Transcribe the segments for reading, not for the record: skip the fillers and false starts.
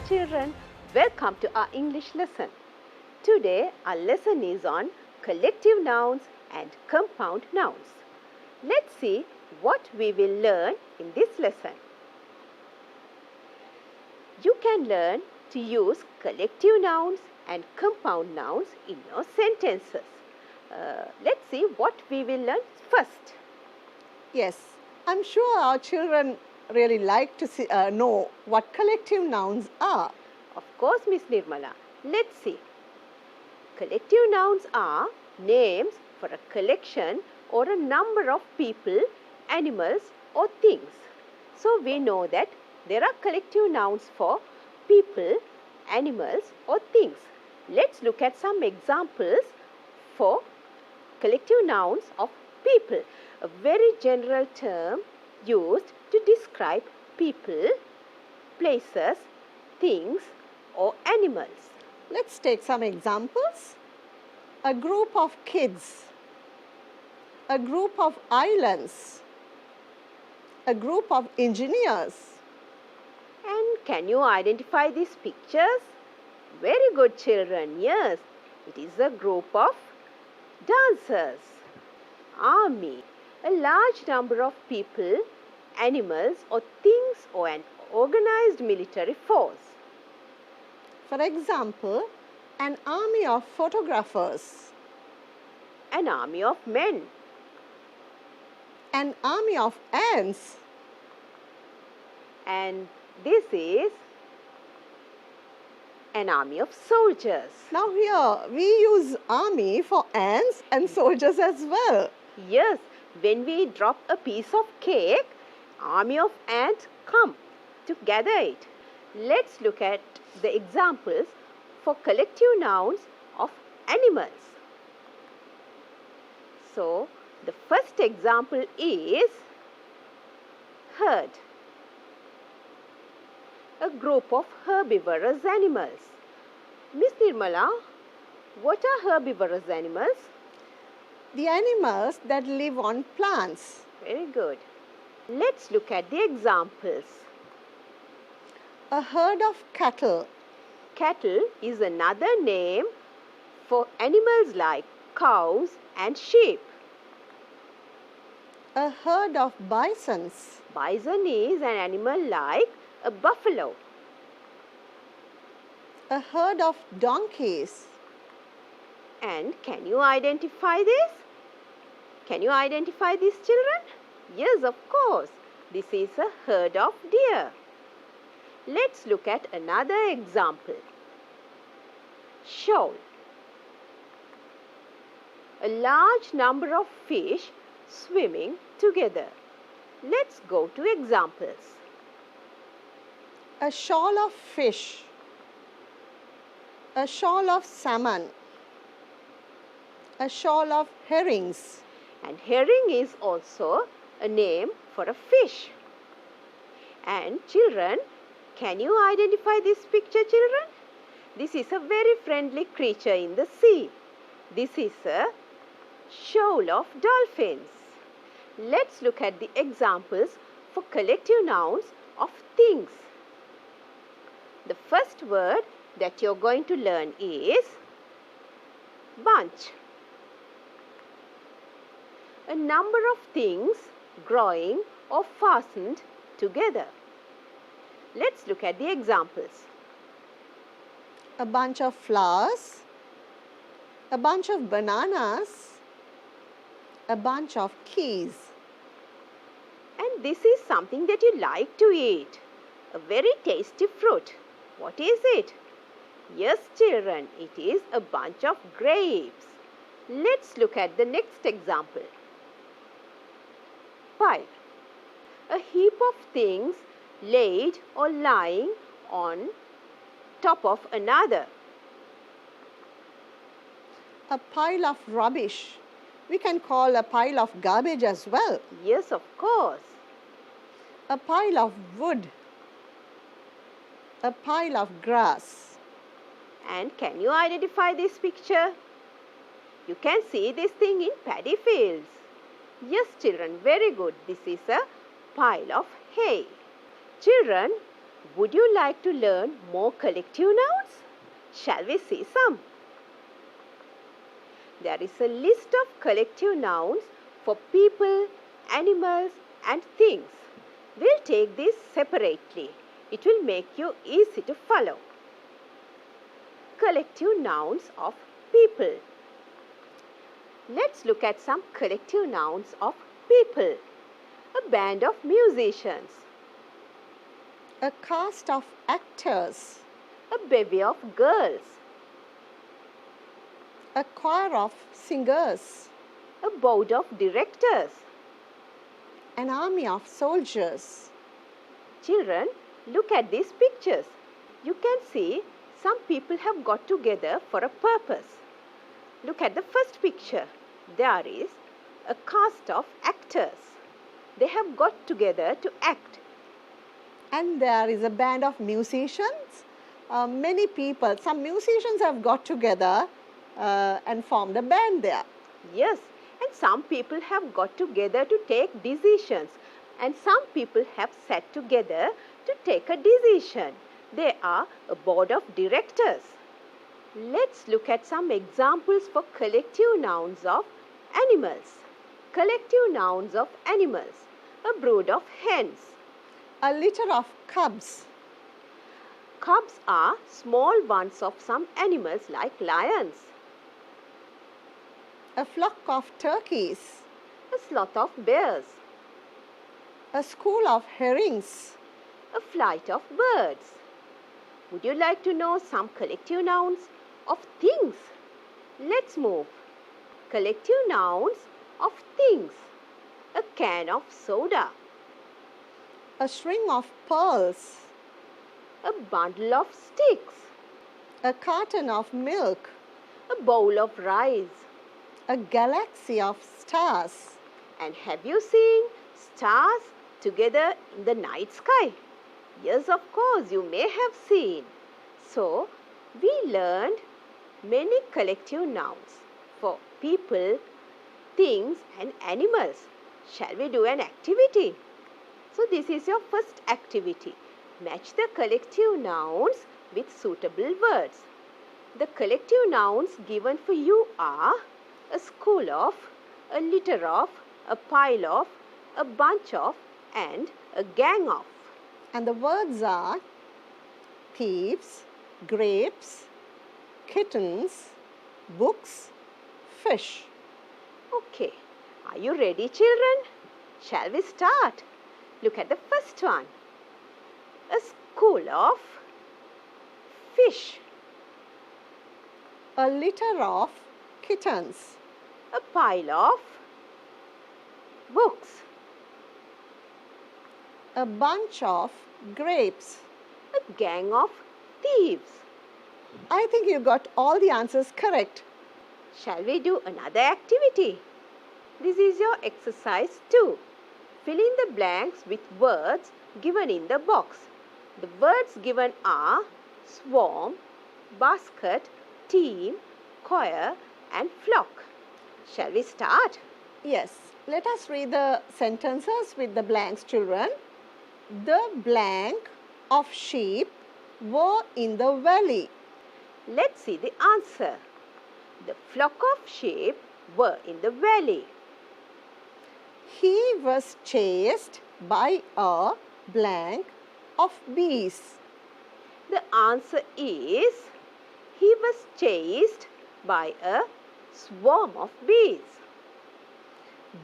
children, welcome to our English lesson. Today our lesson is on collective nouns and compound nouns. Let's see what we will learn in this lesson. You can learn to use collective nouns and compound nouns in your sentences. Let's see what we will learn first. Yes, I'm sure our children really like to know what collective nouns are. Of course, Miss Nirmala. Let's see. Collective nouns are names for a collection or a number of people, animals or things. So we know that there are collective nouns for people, animals or things. Let's look at some examples for collective nouns of people. A very general term used to describe people, places, things or animals. Let's take some examples. A group of kids, a group of islands, a group of engineers. And can you identify these pictures? Very good, children. Yes, it is a group of dancers. Army, a large number of people, animals or things or an organized military force. For example, an army of photographers, An army of men, an army of ants, and this is an army of soldiers. Now here we use army for ants and soldiers as well. Yes, when we drop a piece of cake, army of ants come to gather it. Let's look at the examples for collective nouns of animals. So, the first example is herd. A group of herbivorous animals. Miss Nirmala, what are herbivorous animals? The animals that live on plants. Very good. Let's look at the examples. A herd of cattle. Cattle is another name for animals like cows and sheep. A herd of bisons. Bison is an animal like a buffalo. A herd of donkeys. And can you identify this? Can you identify these children? Yes, of course. This is a herd of deer. Let's look at another example. Shoal. A large number of fish swimming together. Let's go to examples. A shoal of fish. A shoal of salmon. A shoal of herrings. And herring is also a name for a fish. And children, can you identify this picture, children? This is a very friendly creature in the sea. This is a shoal of dolphins. Let's look at the examples for collective nouns of things. The first word that you're going to learn is bunch. A number of things growing or fastened together. Let's look at the examples. A bunch of flowers. A bunch of bananas. A bunch of keys. And this is something that you like to eat. A very tasty fruit. What is it? Yes, children, it is a bunch of grapes. Let's look at the next example. Pile. A heap of things laid or lying on top of another. A pile of rubbish. We can call a pile of garbage as well. Yes, of course. A pile of wood. A pile of grass. And can you identify this picture? You can see this thing in paddy fields. Yes, children, very good. This is a pile of hay. Children, Would you like to learn more collective nouns? Shall we see some? There is a list of collective nouns for people, animals and things. We'll take these separately. It will make you easy to follow. Collective nouns of people. Let's look at some collective nouns of people. A band of musicians. A cast of actors. A bevy of girls. A choir of singers. A board of directors. An army of soldiers. Children, look at these pictures. You can see some people have got together for a purpose. Look at the first picture. There is a cast of actors. They have got together to act. And there is a band of musicians. Many people, some musicians have got together and formed a band there. Yes, and some people have got together to take decisions. And some people have sat together to take a decision. They are a board of directors. Let's look at some examples for collective nouns of animals. Collective nouns of animals. A brood of hens. A litter of cubs. Cubs are small ones of some animals like lions. A flock of turkeys. A sloth of bears. A school of herrings. A flight of birds. Would you like to know some collective nouns of things? Let's move. Collective nouns of things. A can of soda. A string of pearls. A bundle of sticks. A carton of milk. A bowl of rice. A galaxy of stars. And have you seen stars together in the night sky? Yes, of course, you may have seen. So, we learned many collective nouns for people, things and animals. Shall we do an activity? So, this is your first activity. Match the collective nouns with suitable words. The collective nouns given for you are a school of, a litter of, a pile of, a bunch of and a gang of. And the words are thieves, grapes, kittens, books, fish. Okay, are you ready, children? Shall we start? Look at the first one. A school of fish. A litter of kittens. A pile of books. A bunch of grapes. A gang of thieves. I think you got all the answers correct. Shall we do another activity? This is your exercise 2. Fill in the blanks with words given in the box. The words given are swarm, basket, team, choir and flock. Shall we start? Yes, let us read the sentences with the blanks, children. The blank of sheep were in the valley. Let's see the answer. The flock of sheep were in the valley. He was chased by a blank of bees. The answer is he was chased by a swarm of bees.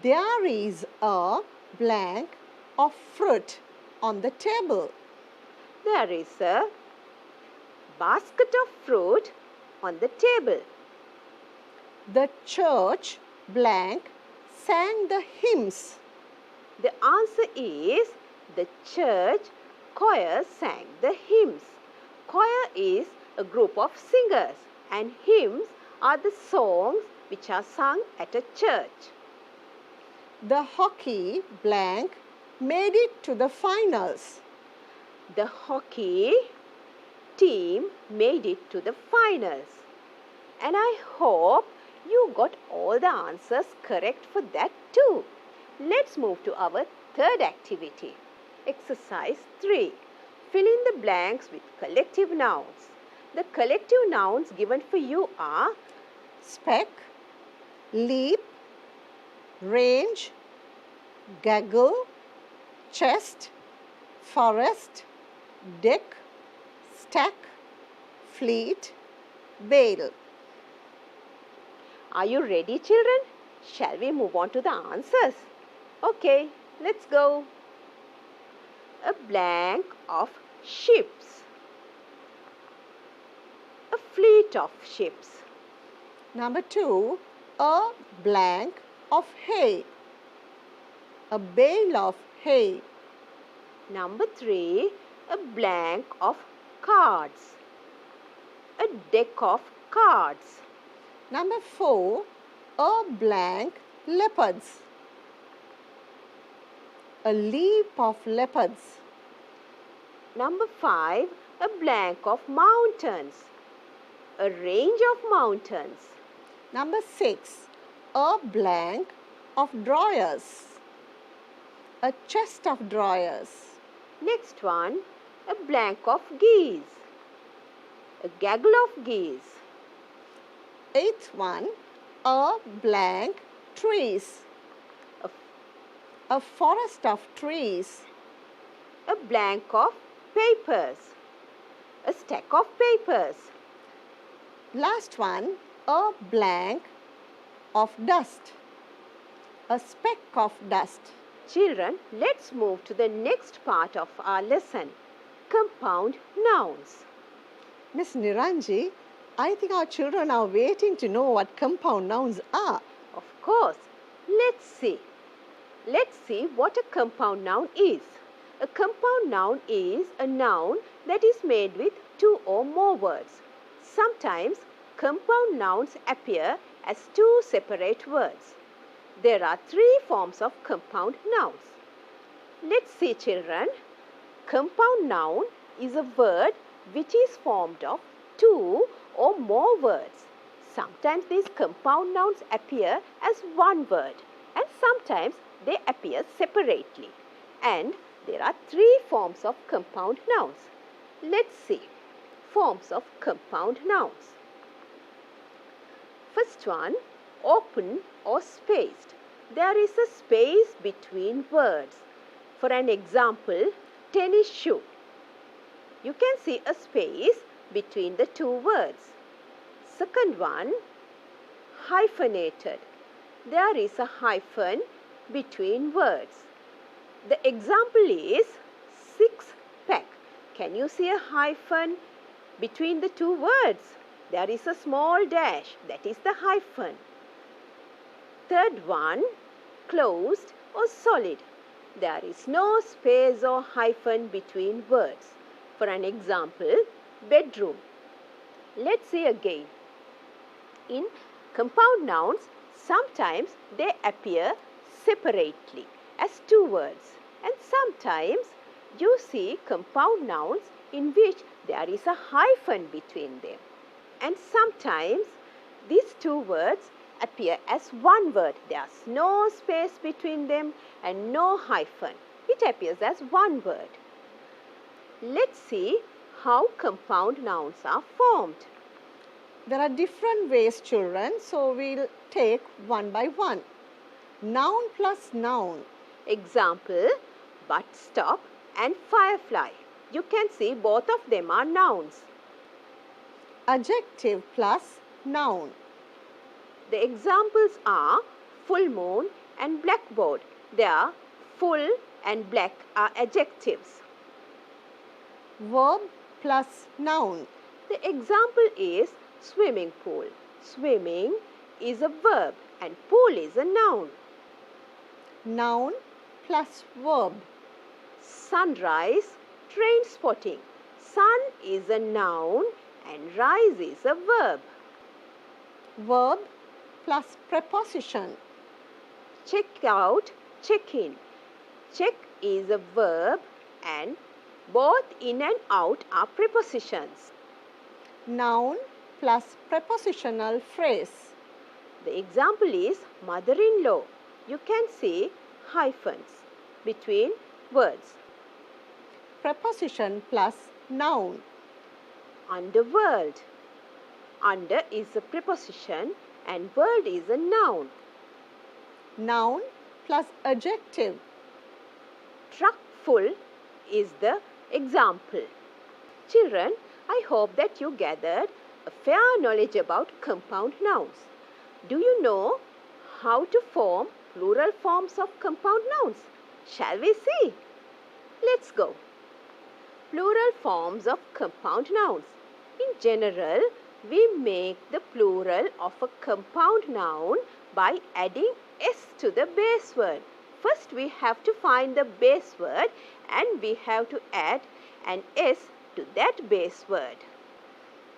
There is a blank of fruit on the table. There is a basket of fruit on the table. The church blank sang the hymns. The answer is the church choir sang the hymns. Choir is a group of singers and hymns are the songs which are sung at a church. The hockey blank made it to the finals. The hockey team made it to the finals. And I hope you got all the answers correct for that too. Let's move to our third activity. Exercise 3. Fill in the blanks with collective nouns. The collective nouns given for you are speck, leap, range, gaggle, chest, forest, deck, stack, fleet, bale. Are you ready, children? Shall we move on to the answers? Okay, let's go. A blank of ships. A fleet of ships. Number 2, a blank of hay. A bale of hay. Number 3, a blank of cards. A deck of cards. Number 4, a blank leopards. A leap of leopards. Number 5, a blank of mountains. A range of mountains. Number 6, a blank of drawers. A chest of drawers. Next one, a blank of geese. A gaggle of geese. 8th one, a blank trees. A forest of trees. A blank of papers. A stack of papers. Last one, a blank of dust. A speck of dust. Children, let's move to the next part of our lesson, compound nouns. Miss Niranji, I think our children are waiting to know what compound nouns are. Of course, let's see. Let's see what a compound noun is. A compound noun is a noun that is made with 2 or more words. Sometimes compound nouns appear as 2 separate words. There are 3 forms of compound nouns. Let's see, children. Compound noun is a word which is formed of 2 or more words. Sometimes these compound nouns appear as 1 word and sometimes they appear separately. And there are 3 forms of compound nouns. Let's see. Forms of compound nouns. First one, open or spaced. There is a space between words. For an example, tennis shoe. You can see a space between the 2 words. Second one, hyphenated. There is a hyphen between words. The example is 6-pack. Can you see a hyphen between the 2 words? There is a small dash, that is the hyphen. Third one, closed or solid. There is no space or hyphen between words. For an example, bedroom. Let's see again. In compound nouns, sometimes they appear separately as 2 words, and sometimes you see compound nouns in which there is a hyphen between them, and sometimes these 2 words appear as 1 word. There's no space between them and no hyphen. It appears as 1 word. Let's see how compound nouns are formed. There are different ways, children, so we'll take one by one. Noun plus noun. Example, bus stop and firefly. You can see both of them are nouns. Adjective plus noun. The examples are full moon and blackboard. There, full and black are adjectives. Verb plus noun. The example is swimming pool. Swimming is a verb and pool is a noun. Noun plus verb. Sunrise, train spotting. Sun is a noun and rise is a verb. Verb plus preposition. Check out, check in. Check is a verb and both in and out are prepositions. Noun plus prepositional phrase. The example is mother-in-law. You can see hyphens between words. preposition plus noun. Underworld. Under is a preposition and world is a noun. Noun plus adjective. Truck full is the example. Children, I hope that you gathered a fair knowledge about compound nouns. Do you know how to form plural forms of compound nouns? Shall we see? Let's go. Plural forms of compound nouns. In general, we make the plural of a compound noun by adding s to the base word. First, we have to find the base word and we have to add an s to that base word.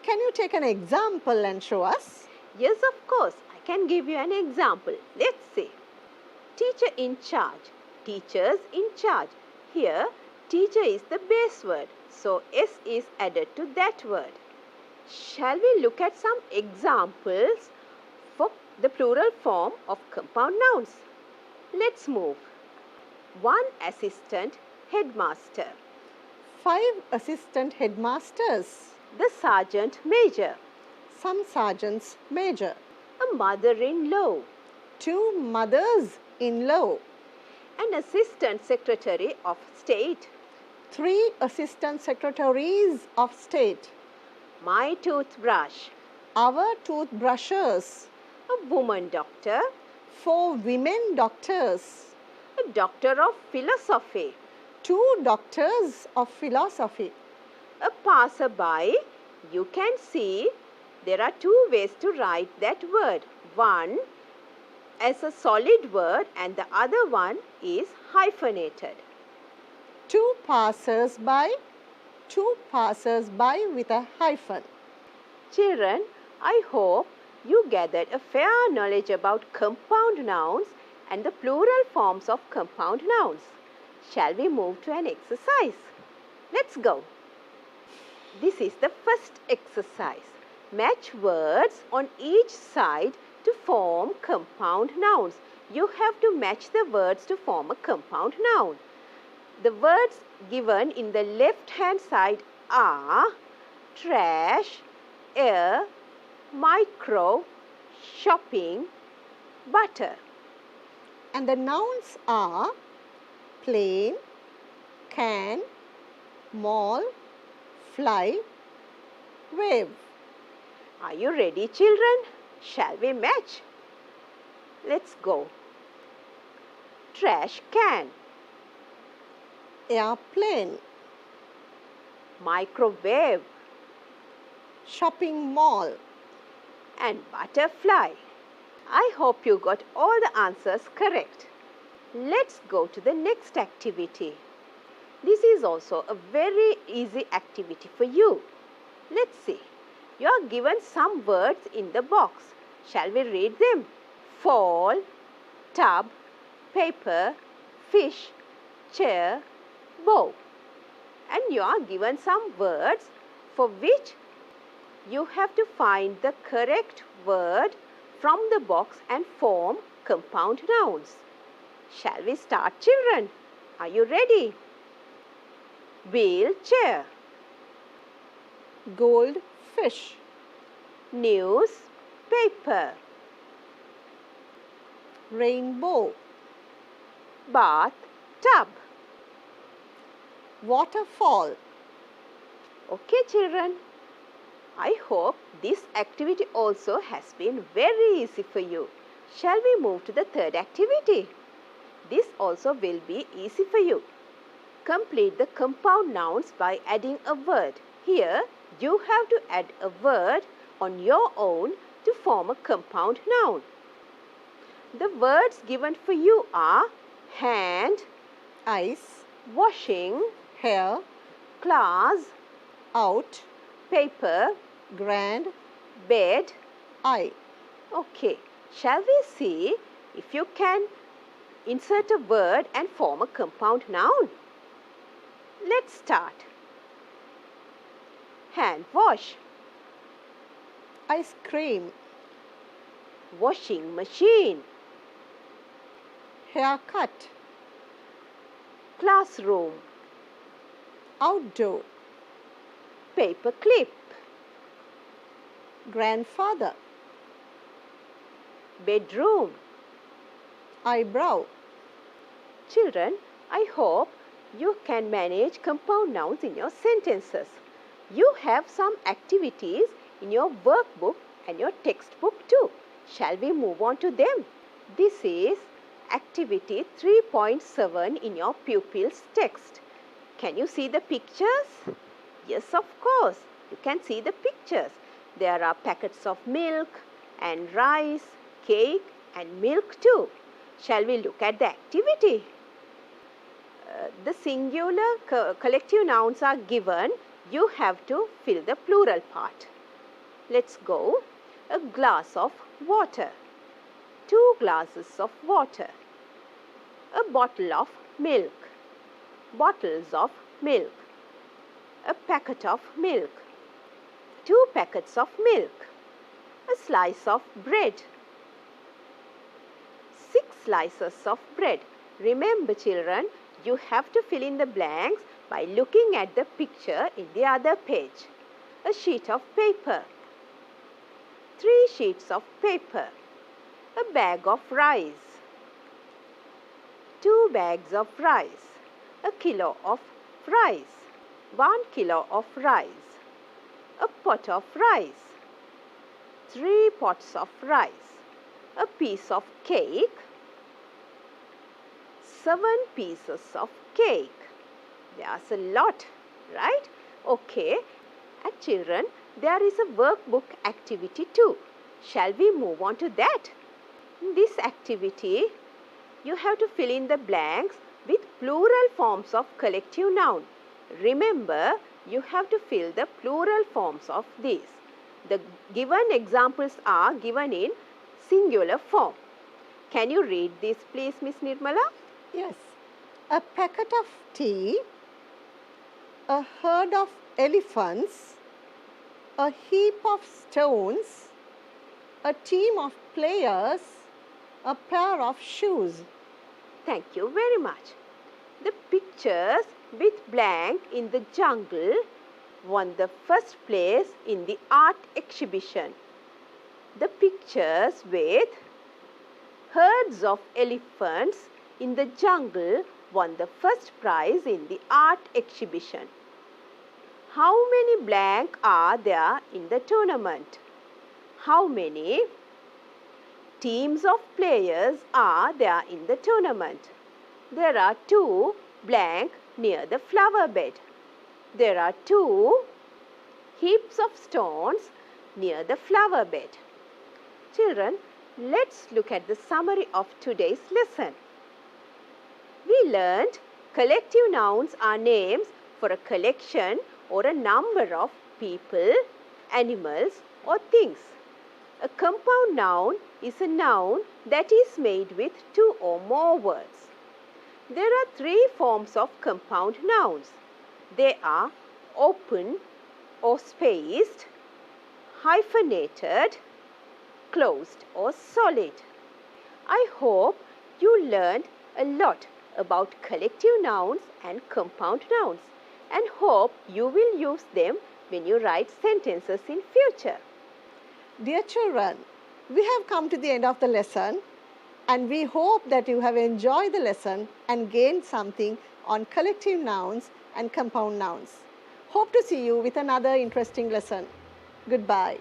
Can you take an example and show us? Yes, of course. I can give you an example. Let's see. Teacher in charge. Teachers in charge. Here, teacher is the base word. So, s is added to that word. Shall we look at some examples for the plural form of compound nouns? Let's move. 1 assistant headmaster. 5 assistant headmasters. The sergeant major. Some sergeants major. A mother-in-law. 2 mothers-in-law. An assistant secretary of state. 3 assistant secretaries of state. My toothbrush. Our toothbrushes. A woman doctor. 4 women doctors. A doctor of philosophy. 2 doctors of philosophy. A passerby. You can see there are 2 ways to write that word. One as a solid word and the other one is hyphenated. 2 passers-by. 2 passers-by with a hyphen. Children, I hope you gathered a fair knowledge about compound nouns and the plural forms of compound nouns. Shall we move to an exercise? Let's go. This is the first exercise. Match words on each side to form compound nouns. You have to match the words to form a compound noun. The words given in the left hand side are trash, air, micro, shopping, butter. And the nouns are plane, can, mall, fly, wave. Are you ready, children? Shall we match? Let's go. Trash can. Airplane. Microwave. Shopping mall. And butterfly. I hope you got all the answers correct. Let's go to the next activity. This is also a very easy activity for you. Let's see. You are given some words in the box. Shall we read them? Fall, tub, paper, fish, chair, bow. And you are given some words for which you have to find the correct word from the box and form compound nouns. Shall we start, children? Are you ready? Wheelchair. Goldfish. Newspaper. Rainbow. Bath tub. Waterfall. Okay, children. I hope this activity also has been very easy for you. Shall we move to the third activity? This also will be easy for you. Complete the compound nouns by adding a word. Here, you have to add a word on your own to form a compound noun. The words given for you are hand, Ice. washing, Hair. class, Out. paper, Grand. bed. Eye. Okay, shall we see if you can insert a word and form a compound noun? Let's start. Hand wash, Ice cream. washing machine, Haircut. classroom, outdoor. Paper clip. Grandfather. Bedroom. Eyebrow. Children, I hope you can manage compound nouns in your sentences. You have some activities in your workbook and your textbook too. Shall we move on to them? This is activity 3.7 in your pupil's text. Can you see the pictures? Yes, of course. You can see the pictures. There are packets of milk and rice, cake and milk too. Shall we look at the activity? The singular collective nouns are given. You have to fill the plural part. Let's go. A glass of water. 2 glasses of water. A bottle of milk. Bottles of milk. A packet of milk. 2 packets of milk. A slice of bread. 6 slices of bread. Remember children, you have to fill in the blanks by looking at the picture in the other page. A sheet of paper. 3 sheets of paper. A bag of rice. 2 bags of rice. A kilo of rice. 1 kilo of rice. A pot of rice. 3 pots of rice. A piece of cake. 7 pieces of cake. There's a lot, right? Okay. And children, there is a workbook activity too. Shall we move on to that? In this activity, you have to fill in the blanks with plural forms of collective noun. Remember, you have to fill the plural forms of these. The given examples are given in singular form. Can you read this please, Miss Nirmala? Yes. A packet of tea, a herd of elephants, a heap of stones, a team of players, a pair of shoes. Thank you very much. The pictures with blank in the jungle won the first place in the art exhibition. The pictures with herds of elephants in the jungle won the first prize in the art exhibition. How many blank are there in the tournament? How many teams of players are there in the tournament? There are 2 blank near the flower bed. There are 2 heaps of stones near the flower bed. Children, let's look at the summary of today's lesson. We learned collective nouns are names for a collection or a number of people, animals or things. A compound noun is a noun that is made with 2 or more words. There are 3 forms of compound nouns. They are open or spaced, hyphenated, closed or solid. I hope you learned a lot about collective nouns and compound nouns and hope you will use them when you write sentences in future. Dear children, we have come to the end of the lesson and we hope that you have enjoyed the lesson and gained something on collective nouns and compound nouns. Hope to see you with another interesting lesson. Goodbye.